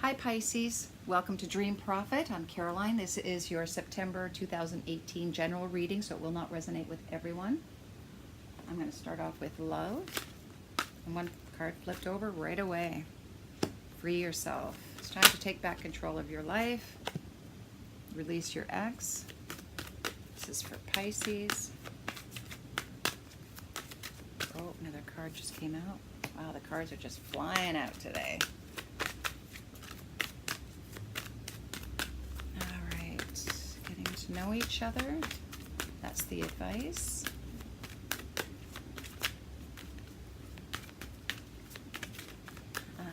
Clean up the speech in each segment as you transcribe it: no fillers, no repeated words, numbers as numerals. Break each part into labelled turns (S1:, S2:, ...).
S1: Hi Pisces, welcome to Dream Prophet. I'm Caroline. This is your September 2018 general reading, so it will not resonate with everyone. I'm going to start off with love. And one card flipped over right away. Free yourself. It's time to take back control of your life. Release your ex. This is for Pisces. Oh, another card just came out. Wow, the cards are just flying out today. To know each other. That's the advice. All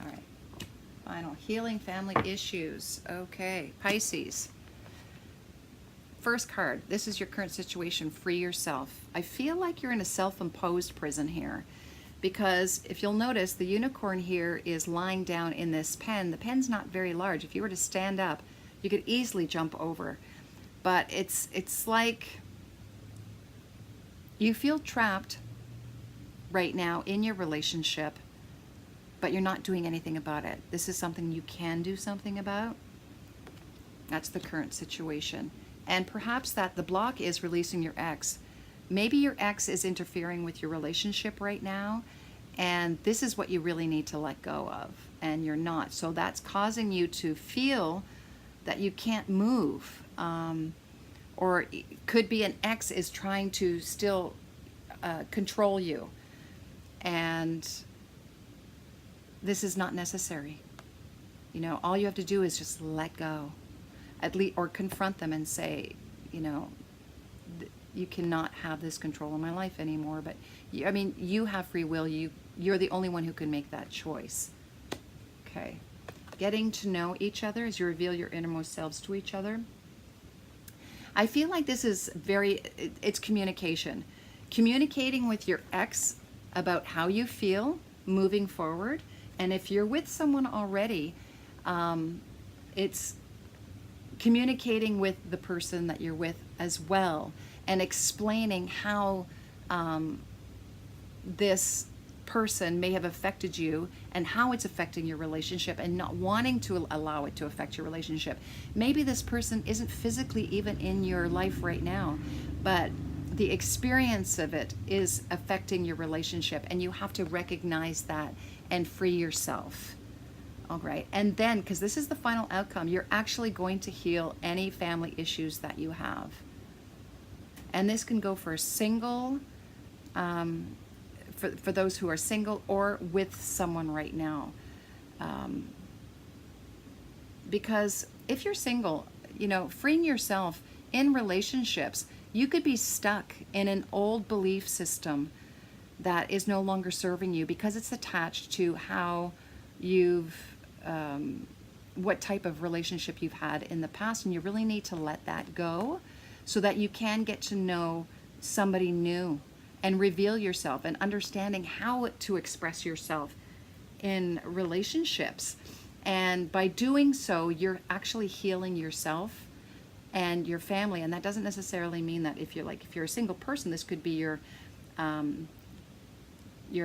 S1: right. Final healing family issues. Okay, Pisces. First card. This is your current situation. Free yourself. I feel like you're in a self-imposed prison here. Because if you'll notice, the unicorn here is lying down in this pen. The pen's not very large. If you were to stand up, you could easily jump over. But it's like you feel trapped right now in your relationship, but you're not doing anything about it. This is something you can do something about. That's the current situation. And perhaps that the block is releasing your ex. Maybe your ex is interfering with your relationship right now, and this is what you really need to let go of, and you're not. So that's causing you to feel that you can't move. Or it could be an ex is trying to still control you, and this is not necessary. You know, all you have to do is just let go, at least, or confront them and say, you know, you cannot have this control of my life anymore. But I mean, you have free will. You're the only one who can make that choice. Okay. Getting to know each other as you reveal your innermost selves to each other. I feel like this is it's communication. Communicating with your ex about how you feel moving forward. And if you're with someone already, it's communicating with the person that you're with as well, and explaining how this person may have affected you and how it's affecting your relationship, and not wanting to allow it to affect your relationship. Maybe this person isn't physically even in your life right now, but the experience of it is affecting your relationship, and you have to recognize that and free yourself. All right, and then, because this is the final outcome, you're actually going to heal any family issues that you have. And this can go for single, for those who are single or with someone right now. Because if you're single, you know, freeing yourself in relationships, you could be stuck in an old belief system that is no longer serving you because it's attached to how you've, what type of relationship you've had in the past, and you really need to let that go, so that you can get to know somebody new and reveal yourself, and understanding how to express yourself in relationships. And by doing so, you're actually healing yourself and your family. And that doesn't necessarily mean that if you're a single person, this could be your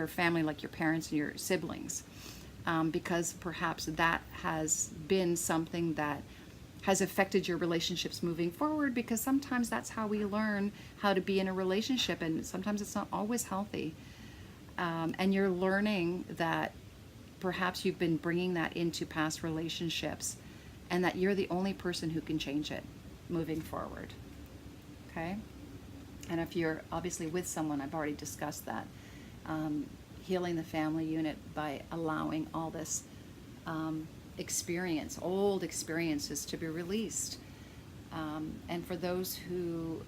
S1: family, like your parents and your siblings, because perhaps that has been something that has affected your relationships moving forward, because sometimes that's how we learn how to be in a relationship, and sometimes it's not always healthy. And you're learning that perhaps you've been bringing that into past relationships, and that you're the only person who can change it moving forward. Okay? And if you're obviously with someone, I've already discussed that. Healing the family unit by allowing all this old experiences to be released. And for those who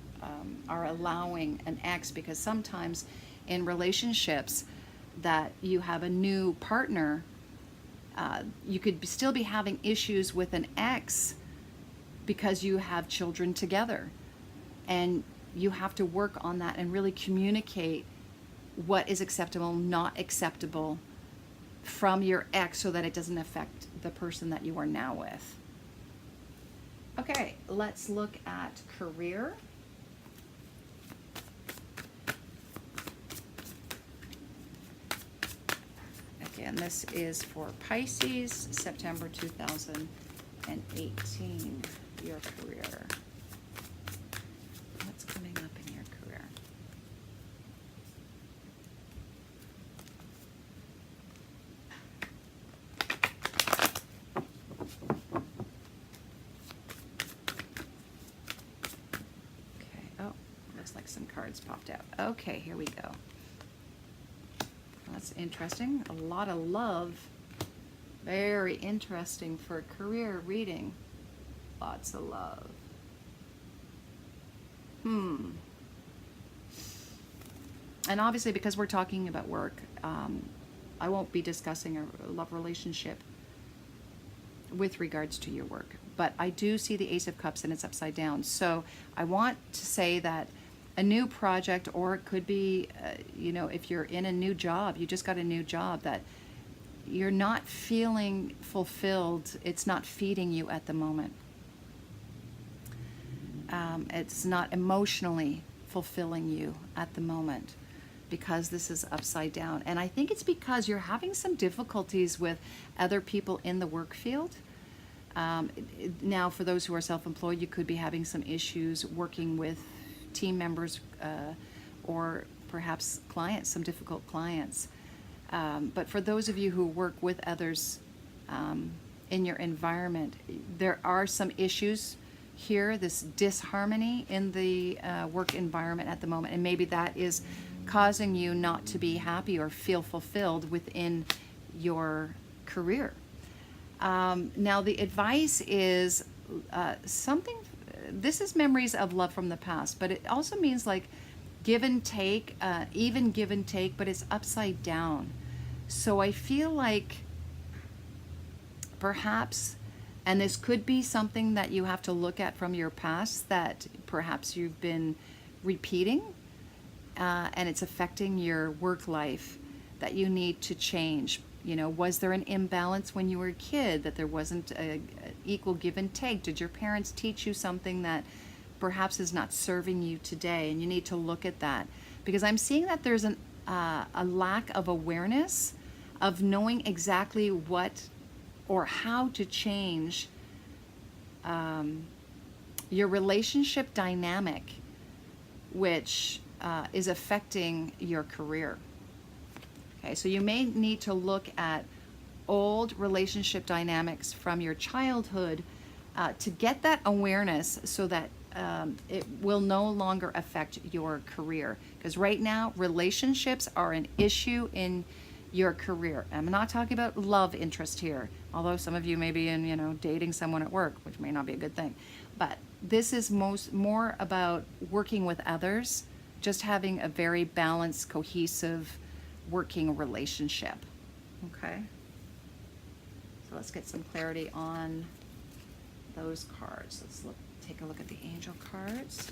S1: are allowing an ex, because sometimes in relationships that you have a new partner, you could still be having issues with an ex because you have children together, and you have to work on that and really communicate what is acceptable, not acceptable from your ex, so that it doesn't affect the person that you are now with. Okay, let's look at career. Again, this is for Pisces, September 2018, your career. What's coming up in your career? Okay, oh, looks like some cards popped out. Okay, here we go. That's interesting. A lot of love. Very interesting for career reading. Lots of love. And obviously, because we're talking about work, I won't be discussing a love relationship with regards to your work. But I do see the Ace of Cups and it's upside down. So I want to say that a new project, or it could be, you know, if you're in a new job, you just got a new job, that you're not feeling fulfilled. It's not feeding you at the moment. It's not emotionally fulfilling you at the moment because this is upside down. And I think it's because you're having some difficulties with other people in the work field. Now, for those who are self-employed, you could be having some issues working with team members or perhaps clients, some difficult clients. But for those of you who work with others in your environment, there are some issues here, this disharmony in the work environment at the moment, and maybe that is causing you not to be happy or feel fulfilled within your career. Now, the advice is something. This is memories of love from the past, but it also means like give and take, even give and take, but it's upside down. So I feel like perhaps, and this could be something that you have to look at from your past that perhaps you've been repeating, and it's affecting your work life, that you need to change. You know, was there an imbalance when you were a kid, that there wasn't a equal give and take? Did your parents teach you something that perhaps is not serving you today? And you need to look at that, because I'm seeing that there's a lack of awareness of knowing exactly what or how to change your relationship dynamic, which is affecting your career. Okay, so you may need to look at old relationship dynamics from your childhood to get that awareness so that it will no longer affect your career. Because right now, relationships are an issue in your career. I'm not talking about love interest here, although some of you may be in, you know, dating someone at work, which may not be a good thing. But this is more about working with others, just having a very balanced, cohesive working relationship. Okay, so let's get some clarity on those cards. Let's take a look at the angel cards.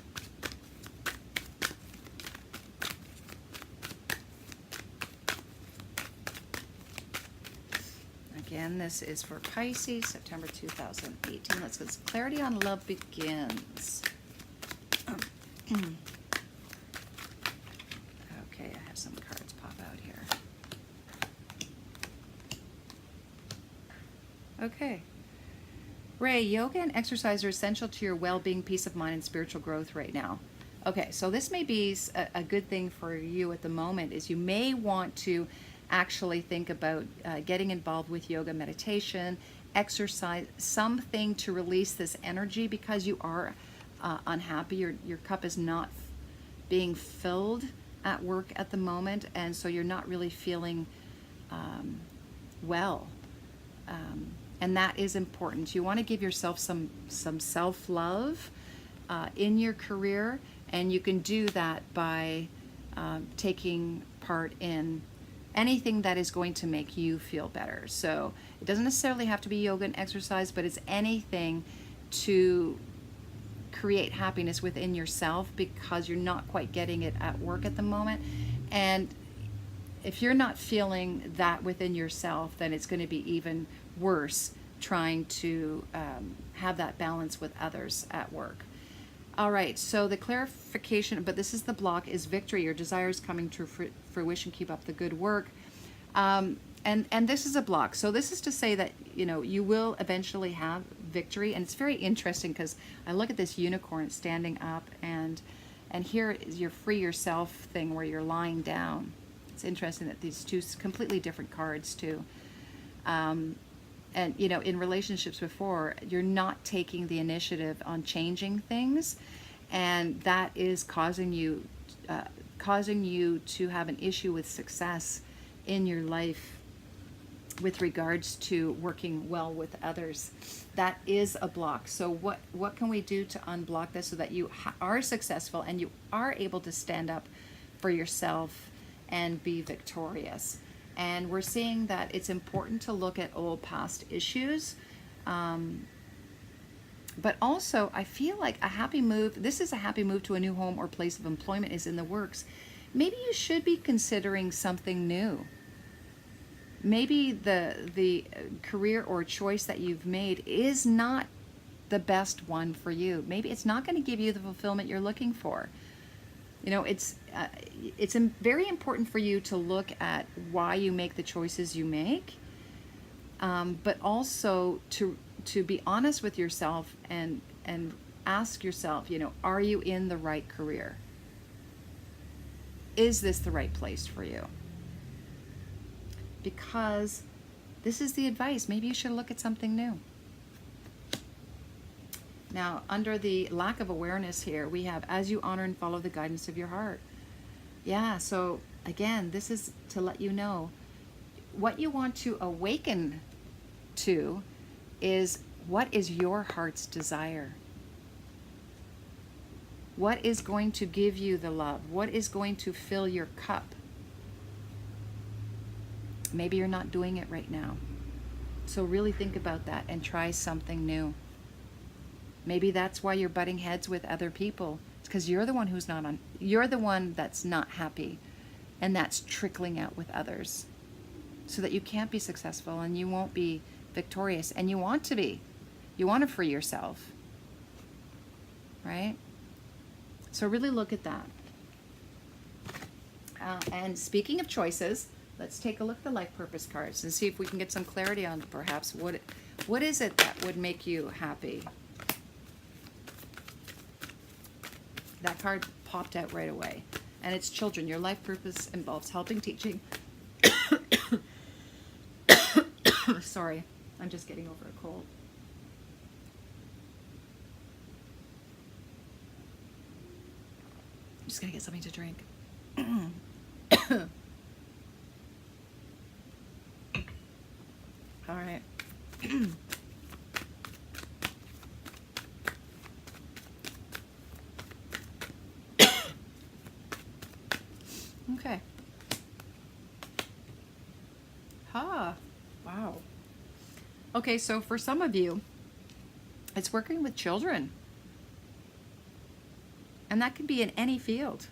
S1: Again, this is for Pisces, September 2018. Let's get some clarity on love begins. Okay, I have some cards pop out here. Okay. Ray, yoga and exercise are essential to your well-being, peace of mind, and spiritual growth right now. Okay, so this may be a good thing for you at the moment, is you may want to actually think about getting involved with yoga, meditation, exercise, something to release this energy, because you are unhappy. Your cup is not being filled at work at the moment, and so you're not really feeling well. And that is important. You want to give yourself some self-love in your career, and you can do that by taking part in anything that is going to make you feel better. So it doesn't necessarily have to be yoga and exercise, but it's anything to create happiness within yourself, because you're not quite getting it at work at the moment. And if you're not feeling that within yourself, then it's going to be even worse trying to have that balance with others at work. All right, so the clarification, but this is the block, is victory. Your desires coming to fruition. Keep up the good work. And this is a block. So this is to say that, you know, you will eventually have victory. And it's very interesting because I look at this unicorn standing up, and here is your free yourself thing where you're lying down. It's interesting that these two completely different cards too. And, you know, in relationships before, you're not taking the initiative on changing things, and that is causing you to have an issue with success in your life with regards to working well with others. That is a block. So what can we do to unblock this so that you are successful and you are able to stand up for yourself and be victorious? And we're seeing that it's important to look at old past issues. But also, I feel like a happy move, this is a happy move to a new home or place of employment is in the works. Maybe you should be considering something new. Maybe the career or choice that you've made is not the best one for you. Maybe it's not going to give you the fulfillment you're looking for. You know, it's very important for you to look at why you make the choices you make, but also to be honest with yourself and ask yourself, you know, are you in the right career? Is this the right place for you? Because this is the advice. Maybe you should look at something new. Now, under the lack of awareness here, we have, as you honor and follow the guidance of your heart. Yeah, so again, this is to let you know what you want to awaken to is what is your heart's desire? What is going to give you the love? What is going to fill your cup? Maybe you're not doing it right now. So really think about that and try something new. Maybe that's why you're butting heads with other people. It's because you're the one who's not on, you're the one that's not happy, and that's trickling out with others. So that you can't be successful and you won't be victorious, and you want to be. You want to free yourself. Right? So really look at that. And speaking of choices, let's take a look at the life purpose cards and see if we can get some clarity on perhaps what is it that would make you happy. That card popped out right away. And it's children. Your life purpose involves helping, teaching. Sorry, I'm just getting over a cold. I'm just gonna get something to drink. All right. Okay. Wow. Okay, so for some of you, it's working with children. And that can be in any field.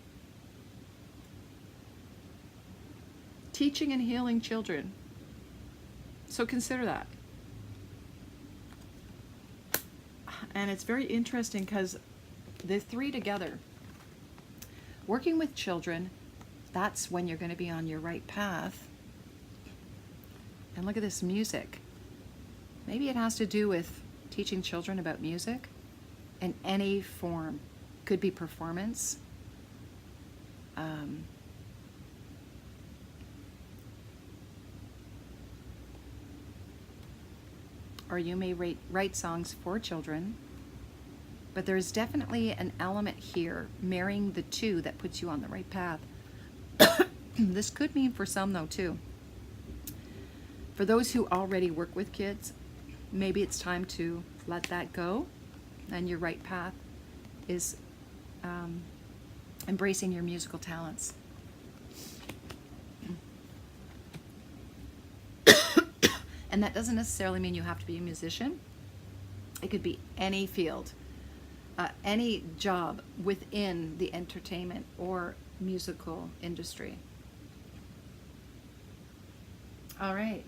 S1: Teaching and healing children. So consider that. And it's very interesting because the three together, working with children, that's when you're going to be on your right path. And look at this music. Maybe it has to do with teaching children about music in any form. Could be performance. Or you may write songs for children. But there's definitely an element here, marrying the two, that puts you on the right path. This could mean for some, though, too. For those who already work with kids, maybe it's time to let that go, and your right path is embracing your musical talents. And that doesn't necessarily mean you have to be a musician. It could be any field, any job within the entertainment or musical industry. All right.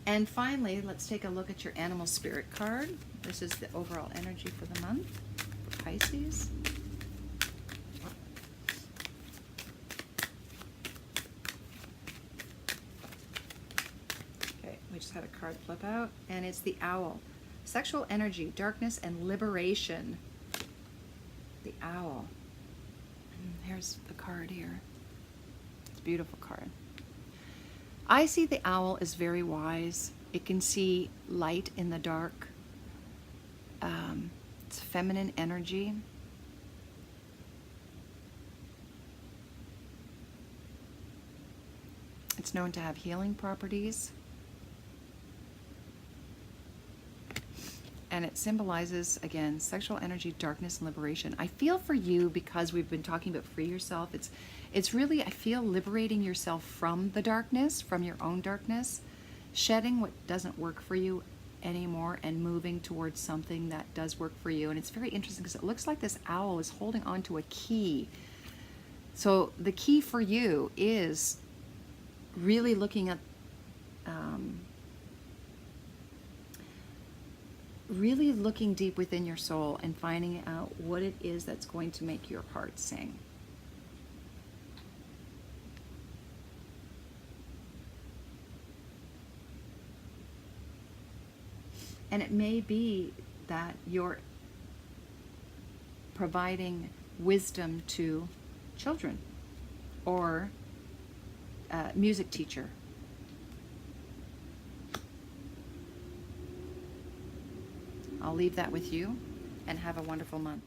S1: And finally, let's take a look at your animal spirit card. This is the overall energy for the month for Pisces. just had a card flip out, and it's the owl. Sexual energy, darkness, and liberation. The owl. Here's the card here. It's a beautiful card. I see the owl as very wise. It can see light in the dark. It's feminine energy. It's known to have healing properties. And it symbolizes, again, sexual energy, darkness, and liberation. I feel for you, because we've been talking about free yourself, it's really, I feel, liberating yourself from the darkness, from your own darkness, shedding what doesn't work for you anymore and moving towards something that does work for you. And it's very interesting because it looks like this owl is holding on to a key. So the key for you is really looking at really looking deep within your soul and finding out what it is that's going to make your heart sing. And it may be that you're providing wisdom to children or a music teacher. I'll leave that with you, and have a wonderful month.